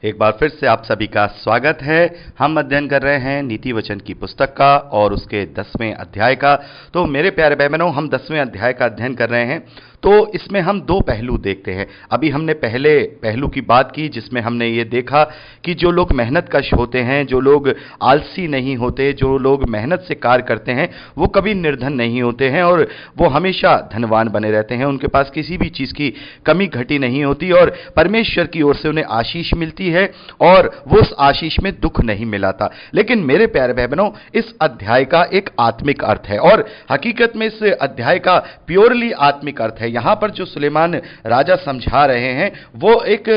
एक बार फिर से आप सभी का स्वागत है। हम अध्ययन कर रहे हैं नीति वचन की पुस्तक का और उसके 10वें अध्याय का। तो मेरे प्यारे भाई बहनों, हम 10वें अध्याय का अध्ययन कर रहे हैं। तो इसमें हम दो पहलू देखते हैं। अभी हमने पहले पहलू की बात की जिसमें हमने ये देखा कि जो लोग मेहनतकश होते हैं, जो लोग आलसी नहीं होते, जो लोग मेहनत से कार्य करते हैं, वो कभी निर्धन नहीं होते हैं और वो हमेशा धनवान बने रहते हैं। उनके पास किसी भी चीज़ की कमी घटी नहीं होती और परमेश्वर की ओर से उन्हें आशीष मिलती है और वो उस आशीष में दुख नहीं मिलाता। लेकिन मेरे प्यारे भाई बहनों, इस अध्याय का एक आत्मिक अर्थ है और हकीकत में इस अध्याय का प्योरली आत्मिक अर्थ है। यहां पर जो सुलेमान राजा समझा रहे हैं वो एक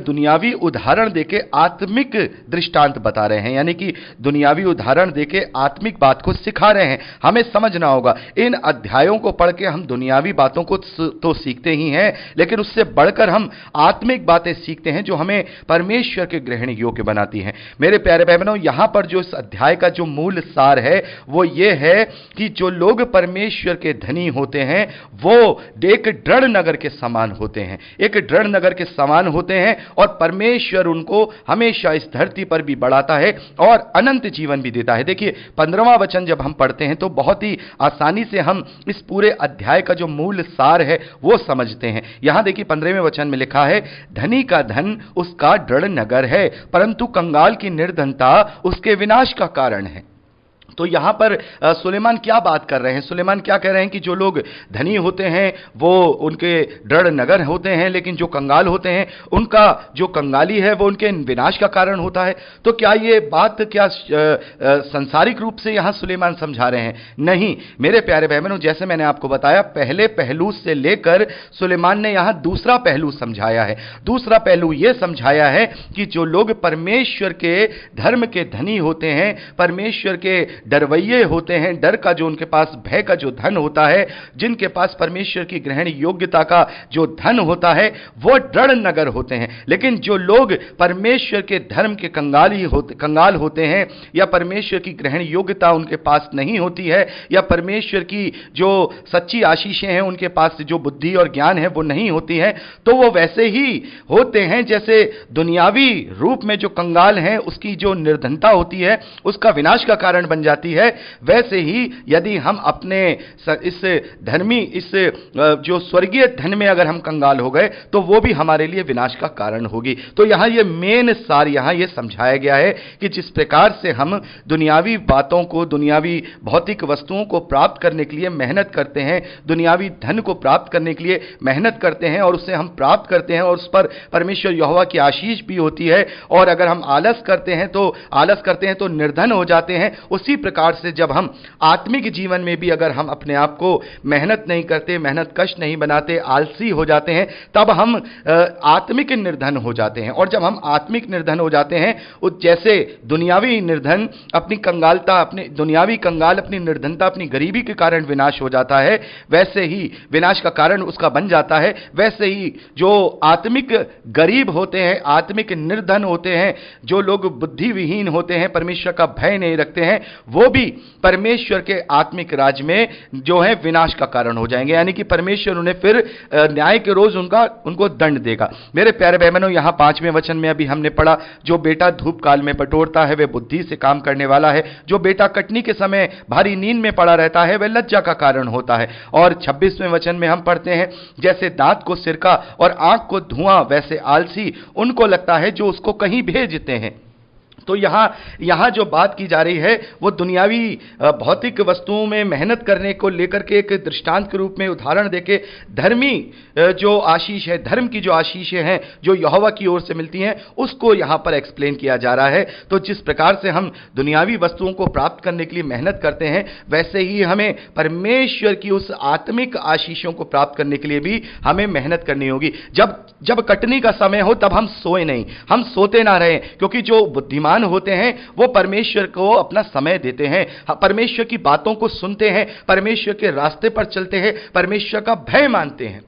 दुनियावी उदाहरण देके आत्मिक दृष्टांत बता रहे हैं, यानी कि दुनियावी उदाहरण देके आत्मिक बात को सिखा रहे हैं। हमें समझना होगा, इन अध्यायों को पढ़ के हम दुनियावी बातों को तो सीखते ही हैं, लेकिन उससे बढ़कर हम आत्मिक बातें सीखते हैं जो हमें परमेश्वर के ग्रहण योग्य बनाती हैं। मेरे प्यारे भाई बहनों, यहां पर जो इस अध्याय का जो मूल सार है वो ये है कि जो लोग परमेश्वर के धनी होते हैं वो एक दृढ़ नगर के समान होते हैं, एक दृढ़ नगर के समान होते हैं और परमेश्वर उनको हमेशा इस धरती पर भी बढ़ाता है और अनंत जीवन भी देता है। देखिए 15वां वचन जब हम पढ़ते हैं तो बहुत ही आसानी से हम इस पूरे अध्याय का जो मूल सार है वो समझते हैं। यहां देखिए 15वें वचन में लिखा है, धनी का धन उसका दृढ़ नगर है, परंतु कंगाल की निर्धनता उसके विनाश का कारण है। तो यहां पर सुलेमान क्या बात कर रहे हैं? सुलेमान क्या कह रहे हैं कि जो लोग धनी होते हैं वो उनके दृढ़ नगर होते हैं, लेकिन जो कंगाल होते हैं उनका जो कंगाली है वो उनके विनाश का कारण होता है। तो क्या ये बात संसारिक रूप से यहां सुलेमान समझा रहे हैं? नहीं मेरे प्यारे भाई बहनों, जैसे मैंने आपको बताया पहले पहलू से लेकर सुलेमान ने यहां दूसरा पहलू समझाया है। दूसरा पहलू यह समझाया है कि जो लोग परमेश्वर के धर्म के धनी होते हैं, परमेश्वर के डरवैये होते हैं, डर का जो उनके पास भय का जो धन होता है, जिनके पास परमेश्वर की ग्रहण योग्यता का जो धन होता है वो दृढ़ नगर होते हैं। लेकिन जो लोग परमेश्वर के धर्म के कंगाल होते हैं या परमेश्वर की ग्रहण योग्यता उनके पास नहीं होती है या परमेश्वर की जो सच्ची आशीषें हैं उनके पास जो बुद्धि और ज्ञान है वो नहीं होती है, तो वो वैसे ही होते हैं जैसे दुनियावी रूप में जो कंगाल हैं उसकी जो निर्धनता होती है उसका विनाश का कारण बन जाती है। वैसे ही यदि हम अपने इस जो स्वर्गीय धन में अगर हम कंगाल हो गए तो वो भी हमारे लिए विनाश का कारण होगी। तो यहां ये मेन सार यहां ये समझाया गया है कि जिस प्रकार से हम दुनियावी बातों को, दुनियावी भौतिक वस्तुओं को प्राप्त करने के लिए मेहनत करते हैं, दुनियावी धन को प्राप्त करने के लिए मेहनत करते हैं और उससे हम प्राप्त करते हैं और उस पर परमेश्वर यहोवा की आशीष भी होती है, और अगर हम आलस करते हैं तो निर्धन हो जाते हैं। उसी प्रकार से जब हम आत्मिक जीवन में भी अगर हम अपने आप को मेहनत नहीं करते, मेहनत कश नहीं बनाते, आलसी हो जाते हैं, तब हम आत्मिक निर्धन हो जाते हैं। और जब हम आत्मिक निर्धन हो जाते हैं, जैसे दुनियावी निर्धन अपनी कंगालता, अपनी दुनियावी कंगाल अपनी निर्धनता, अपनी गरीबी के कारण विनाश हो जाता है, वैसे ही विनाश का कारण उसका बन जाता है, वैसे ही जो आत्मिक गरीब होते हैं, आत्मिक निर्धन होते हैं, जो लोग बुद्धि विहीन होते हैं, परमेश्वर का भय नहीं रखते हैं, वो भी परमेश्वर के आत्मिक राज में जो है विनाश का कारण हो जाएंगे। यानी कि परमेश्वर उन्हें फिर न्याय के रोज उनको दंड देगा। मेरे प्यारे भाई बहनों, यहां 5वें वचन में अभी हमने पढ़ा, जो बेटा धूप काल में बटोरता है वह बुद्धि से काम करने वाला है, जो बेटा कटनी के समय भारी नींद में पड़ा रहता है वह लज्जा का कारण होता है। और 26वें वचन में हम पढ़ते हैं, जैसे दांत को सिरका और आंख को धुआं वैसे आलसी उनको लगता है जो उसको कहीं भेजते हैं। तो यहां जो बात की जा रही है वो दुनियावी भौतिक वस्तुओं में मेहनत करने को लेकर के एक दृष्टांत के रूप में उदाहरण देके धर्मी जो आशीष है, धर्म की जो आशीषें हैं जो यहोवा की ओर से मिलती हैं, उसको यहां पर एक्सप्लेन किया जा रहा है। तो जिस प्रकार से हम दुनियावी वस्तुओं को प्राप्त करने के लिए मेहनत करते हैं, वैसे ही हमें परमेश्वर की उस आत्मिक आशीषों को प्राप्त करने के लिए भी हमें मेहनत करनी होगी। जब कटनी का समय हो तब हम सोए नहीं, हम सोते ना रहें, क्योंकि जो बुद्धिमान होते हैं वो परमेश्वर को अपना समय देते हैं, परमेश्वर की बातों को सुनते हैं, परमेश्वर के रास्ते पर चलते हैं, परमेश्वर का भय मानते हैं।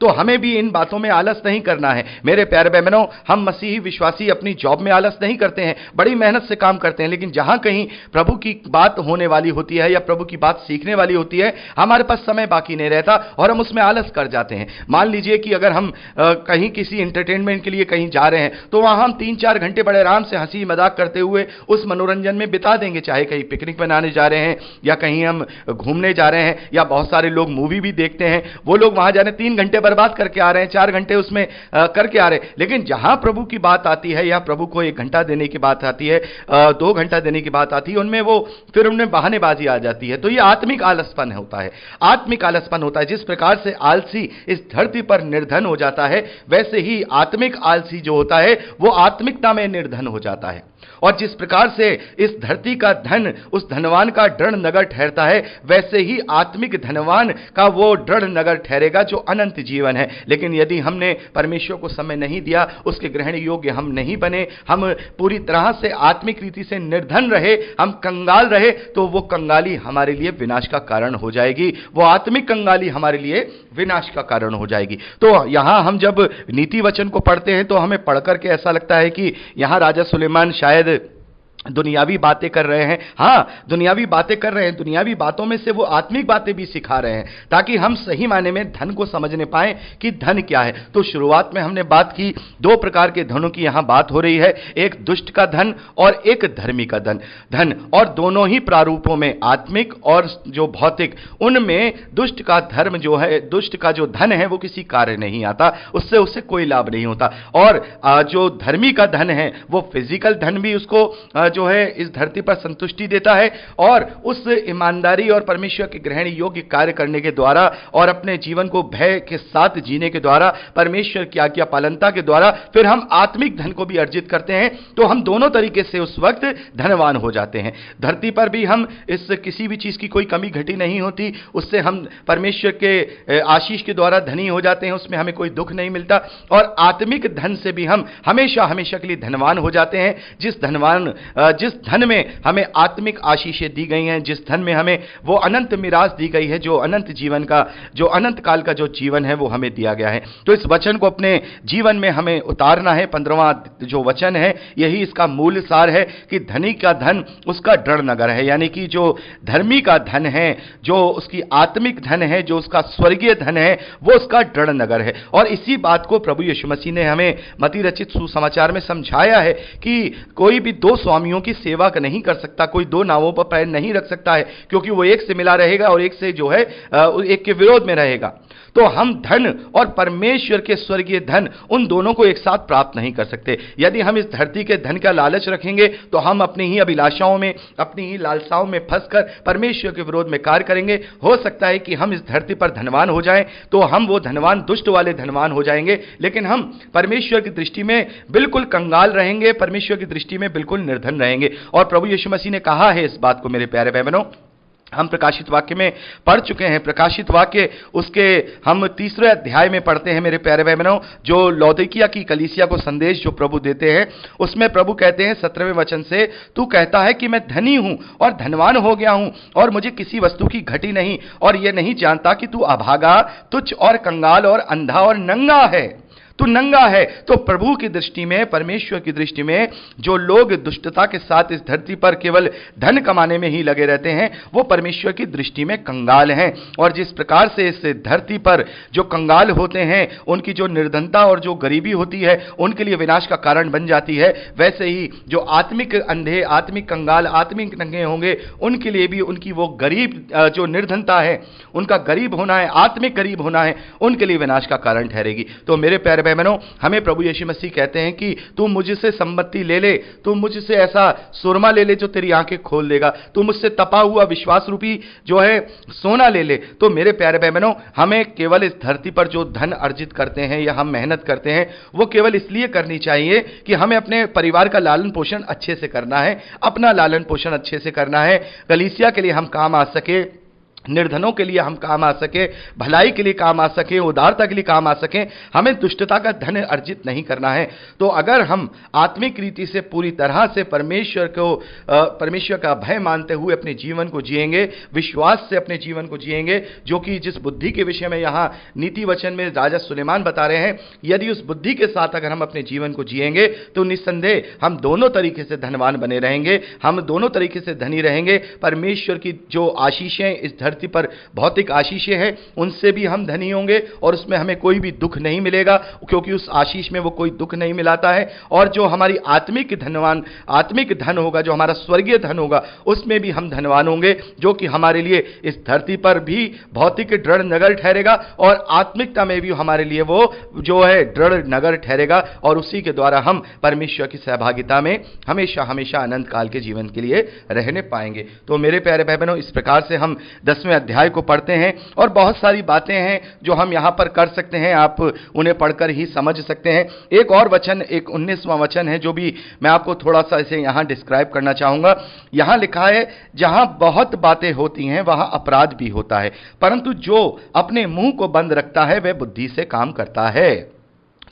तो हमें भी इन बातों में आलस नहीं करना है। मेरे प्यारे बहनों, हम मसीही विश्वासी अपनी जॉब में आलस नहीं करते हैं, बड़ी मेहनत से काम करते हैं, लेकिन जहां कहीं प्रभु की बात होने वाली होती है या प्रभु की बात सीखने वाली होती है, हमारे पास समय बाकी नहीं रहता और हम उसमें आलस कर जाते हैं। मान लीजिए कि अगर हम कहीं किसी एंटरटेनमेंट के लिए कहीं जा रहे हैं, तो वहां हम 3-4 घंटे बड़े आराम से हंसी मजाक करते हुए उस मनोरंजन में बिता देंगे, चाहे कहीं पिकनिक मनाने जा रहे हैं या कहीं हम घूमने जा रहे हैं, या बहुत सारे लोग मूवी भी देखते हैं, वो लोग वहां जाने 3 घंटे बर्बाद करके आ रहे हैं, 4 घंटे उसमें करके आ रहे हैं। लेकिन जहां प्रभु की बात आती है या प्रभु को 1 घंटा देने की बात आती है, 2 घंटा देने की बात आती है, उनमें वो फिर उनमें बहानेबाजी आ जाती है। तो ये आत्मिक आलसपन होता है, आत्मिक आलसपन होता है। जिस प्रकार से आलसी इस धरती पर निर्धन हो जाता है, वैसे ही आत्मिक आलसी जो होता है वो आत्मिकता में निर्धन हो जाता है। और जिस प्रकार से इस धरती का धन उस धनवान का दृढ़ नगर ठहरता है, वैसे ही आत्मिक धनवान का वो दृढ़ नगर ठहरेगा जो अनंत जीवन है। लेकिन यदि हमने परमेश्वर को समय नहीं दिया, उसके ग्रहण योग्य हम नहीं बने, हम पूरी तरह से आत्मिक रीति से निर्धन रहे, हम कंगाल रहे, तो वो कंगाली हमारे लिए विनाश का कारण हो जाएगी, वो आत्मिक कंगाली हमारे लिए विनाश का कारण हो जाएगी। तो यहां हम जब नीति वचन को पढ़ते हैं तो हमें पढ़कर के ऐसा लगता है कि यहां राजा सुलेमान शायद दुनियावी बातें कर रहे हैं। हां, दुनियावी बातें कर रहे हैं, दुनियावी बातों में से वो आत्मिक बातें भी सिखा रहे हैं, ताकि हम सही मायने में धन को समझने पाएं कि धन क्या है। तो शुरुआत में हमने बात की 2 प्रकार के धनों की यहां बात हो रही है, एक दुष्ट का धन और एक धर्मी का धन, और दोनों ही प्रारूपों में, आत्मिक और जो भौतिक, उनमें दुष्ट का धर्म जो है, दुष्ट का जो धन है वो किसी कार्य नहीं आता, उससे कोई लाभ नहीं होता। और जो धर्मी का धन है वो फिजिकल धन भी उसको जो है इस धरती पर संतुष्टि देता है, और उस ईमानदारी और परमेश्वर के ग्रहण योग्य कार्य करने के द्वारा और अपने जीवन को भय के साथ जीने के द्वारा, परमेश्वर की आज्ञा पालनता के द्वारा फिर हम आत्मिक धन को भी अर्जित करते हैं। तो हम दोनों तरीके से उस वक्त धनवान हो जाते हैं। धरती पर भी हम इस किसी भी चीज की कोई कमी घटी नहीं होती, उससे हम परमेश्वर के आशीष के द्वारा धनी हो जाते हैं, उसमें हमें कोई दुख नहीं मिलता। और आत्मिक धन से भी हम हमेशा हमेशा के लिए धनवान हो जाते हैं। जिस धन में हमें आत्मिक आशीषें दी गई हैं, जिस धन में हमें वो अनंत मिरास दी गई है, जो अनंत जीवन का, जो अनंत काल का जो जीवन है वो हमें दिया गया है। तो इस वचन को अपने जीवन में हमें उतारना है। 15वां जो वचन है यही इसका मूल सार है कि धनी का धन उसका दृढ़ नगर है, यानी कि जो धर्मी का धन है, जो उसकी आत्मिक धन है, जो उसका स्वर्गीय धन है, वो उसका दृढ़ नगर है। और इसी बात को प्रभु यीशु मसीह ने हमें मत्ती रचित सुसमाचार में समझाया है कि कोई भी 2 स्वामियों की सेवा नहीं कर सकता, कोई 2 नावों पर पैर नहीं रख सकता है, क्योंकि वो एक से मिला रहेगा और एक से जो है एक के विरोध में रहेगा। तो हम धन और परमेश्वर के स्वर्गीय धन, उन दोनों को एक साथ प्राप्त नहीं कर सकते। यदि हम इस धरती के धन का लालच रखेंगे तो हम अपनी ही अभिलाषाओं में, अपनी ही लालसाओं में फंसकर परमेश्वर के विरोध में कार्य करेंगे। हो सकता है कि हम इस धरती पर धनवान हो जाएं, तो हम वो धनवान, दुष्ट वाले धनवान हो जाएंगे, लेकिन हम परमेश्वर की दृष्टि में बिल्कुल कंगाल रहेंगे, परमेश्वर की दृष्टि में बिल्कुल निर्धन रहेंगे। और प्रभु यीशु मसीह ने कहा है इस बात को, मेरे प्यारे बहनों, हम प्रकाशित वाक्य में पढ़ चुके हैं। प्रकाशित वाक्य उसके हम 3रे अध्याय में पढ़ते हैं मेरे प्यारे बहनों, जो लौदीकिया की कलीसिया को संदेश जो प्रभु देते हैं, उसमें प्रभु कहते हैं 17वें वचन से, तू कहता है कि मैं धनी हूं और धनवान हो गया हूं और मुझे किसी वस्तु की घटी नहीं, और यह नहीं जानता कि तू अभागा, तुच्छ और कंगाल और अंधा और नंगा है। तू नंगा है। तो प्रभु की दृष्टि में, परमेश्वर की दृष्टि में, जो लोग दुष्टता के साथ इस धरती पर केवल धन कमाने में ही लगे रहते हैं, वो परमेश्वर की दृष्टि में कंगाल हैं। और जिस प्रकार से इस धरती पर जो कंगाल होते हैं, उनकी जो निर्धनता और जो गरीबी होती है उनके लिए विनाश का कारण बन जाती है, वैसे ही जो आत्मिक अंधे, आत्मिक कंगाल, आत्मिक नंगे होंगे, उनके लिए भी उनकी वो गरीब जो निर्धनता है, उनका गरीब होना है, आत्मिक गरीब होना है, उनके लिए विनाश का कारण ठहरेगी। तो मेरे प्यारे बहनों, हमें प्रभु यीशु मसीह कहते हैं कि तू मुझसे संपत्ति ले ले, तू मुझसे ऐसा सुरमा ले ले जो तेरी आंखें खोल देगा, तू मुझसे तपा हुआ विश्वास रूपी जो है सोना ले ले। तो मेरे प्यारे बहनों, हमें केवल इस धरती पर जो धन अर्जित करते हैं या हम मेहनत करते हैं, वो केवल इसलिए करनी चाहिए कि हमें अपने परिवार का लालन पोषण अच्छे से करना है, अपना लालन पोषण अच्छे से करना है, कलीसिया के लिए हम काम आ सके, निर्धनों के लिए हम काम आ सके, भलाई के लिए काम आ सके, उदारता के लिए काम आ सके, हमें दुष्टता का धन अर्जित नहीं करना है। तो अगर हम आत्मिक रीति से पूरी तरह से परमेश्वर का भय मानते हुए अपने जीवन को जिएंगे, विश्वास से अपने जीवन को जिएंगे, जो कि जिस बुद्धि के विषय में यहाँ नीति वचन में राजा सुलेमान बता रहे हैं, यदि उस बुद्धि के साथ अगर हम अपने जीवन को जिएंगे तो निस्संदेह हम दोनों तरीके से धनवान बने रहेंगे, हम दोनों तरीके से धनी रहेंगे। परमेश्वर की जो आशीषें इस धरती पर भौतिक आशीषें हैं, उनसे भी हम धनी होंगे और उसमें हमें कोई भी दुख नहीं मिलेगा, क्योंकि उस आशीष में वो कोई दुख नहीं मिलाता है। और जो हमारी आत्मिक धन होगा, जो हमारा स्वर्गीय धन होगा, उसमें भी हम धनवान होंगे, जो कि हमारे लिए इस धरती पर भी भौतिक दृढ़ नगर ठहरेगा और आत्मिकता में भी हमारे लिए वो जो है दृढ़ नगर ठहरेगा, और उसी के द्वारा हम परमेश्वर की सहभागिता में हमेशा हमेशा अनंत काल के जीवन के लिए रहने पाएंगे। तो मेरे प्यारे भाई बहनों, इस प्रकार से हम 10वें अध्याय को पढ़ते हैं और बहुत सारी बातें हैं जो हम यहां पर कर सकते हैं, आप उन्हें पढ़कर ही समझ सकते हैं। एक और वचन, एक 19वां वचन है जो भी मैं आपको थोड़ा सा इसे यहां डिस्क्राइब करना चाहूंगा। यहां लिखा है, जहां बहुत बातें होती हैं वहां अपराध भी होता है, परंतु जो अपने मुंह को बंद रखता है वह बुद्धि से काम करता है।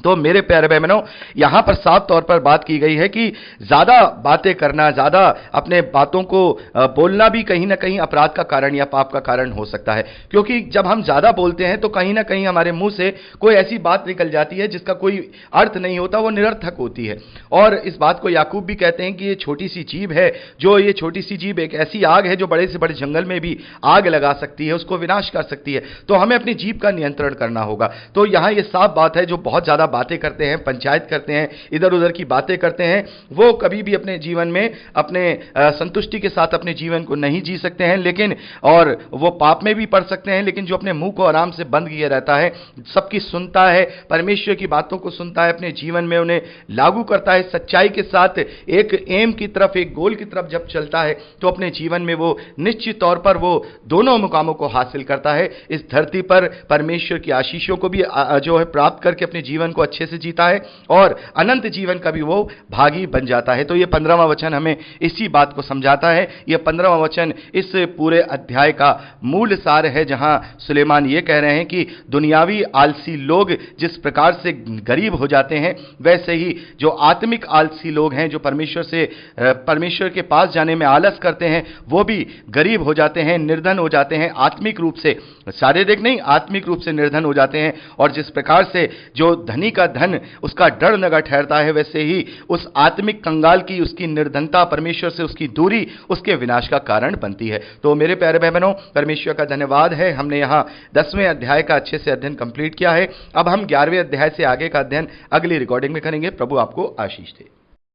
तो मेरे प्यारे भाई बहनों, यहां पर साफ तौर पर बात की गई है कि ज्यादा बातें करना, ज्यादा अपने बातों को बोलना भी कहीं ना कहीं अपराध का कारण या पाप का कारण हो सकता है, क्योंकि जब हम ज्यादा बोलते हैं तो कहीं ना कहीं हमारे मुंह से कोई ऐसी बात निकल जाती है जिसका कोई अर्थ नहीं होता, वो निरर्थक होती है। और इस बात को याकूब भी कहते हैं कि ये छोटी सी जीभ है, जो ये छोटी सी जीभ एक ऐसी आग है जो बड़े से बड़े जंगल में भी आग लगा सकती है, उसको विनाश कर सकती है। तो हमें अपनी जीभ का नियंत्रण करना होगा। तो यहां ये साफ बात है, जो बहुत ज्यादा बातें करते हैं, पंचायत करते हैं, इधर उधर की बातें करते हैं, वो कभी भी अपने जीवन में अपने संतुष्टि के साथ अपने जीवन को नहीं जी सकते हैं, लेकिन और वो पाप में भी पड़ सकते हैं। लेकिन जो अपने मुंह को आराम से बंद किए रहता है, सबकी सुनता है, परमेश्वर की बातों को सुनता है, अपने जीवन में उन्हें लागू करता है, सच्चाई के साथ एक एम की तरफ, एक गोल की तरफ जब चलता है, तो अपने जीवन में वो निश्चित तौर पर वो दोनों मुकामों को हासिल करता है। इस धरती पर परमेश्वर की आशीषों को भी जो है प्राप्त करके अपने जीवन को अच्छे से जीता है और अनंत जीवन का भी वो भागी बन जाता है। तो ये 15वां वचन हमें इसी बात को समझाता है। ये 15वां वचन इस पूरे अध्याय का मूल सार है, जहां सुलेमान ये कह रहे हैं कि दुनियावी आलसी लोग जिस प्रकार से गरीब हो जाते हैं, वैसे ही जो आत्मिक आलसी लोग हैं, जो परमेश्वर के पास जाने में आलस करते हैं, वो भी गरीब हो जाते हैं, निर्धन हो जाते हैं, आत्मिक रूप से, शारीरिक नहीं, आत्मिक रूप से निर्धन हो जाते हैं। और जिस प्रकार से जो धनी का धन उसका डर नगर ठहरता है, वैसे ही उस आत्मिक कंगाल की उसकी निर्धनता, परमेश्वर से उसकी दूरी उसके विनाश का कारण बनती है। तो मेरे प्यारे भाई बहनों, परमेश्वर का धन्यवाद है, हमने यहां 10वें अध्याय का अच्छे से अध्ययन कंप्लीट किया है। अब हम 11वें अध्याय से आगे का अध्ययन अगली रिकॉर्डिंग में करेंगे। प्रभु आपको आशीष दे।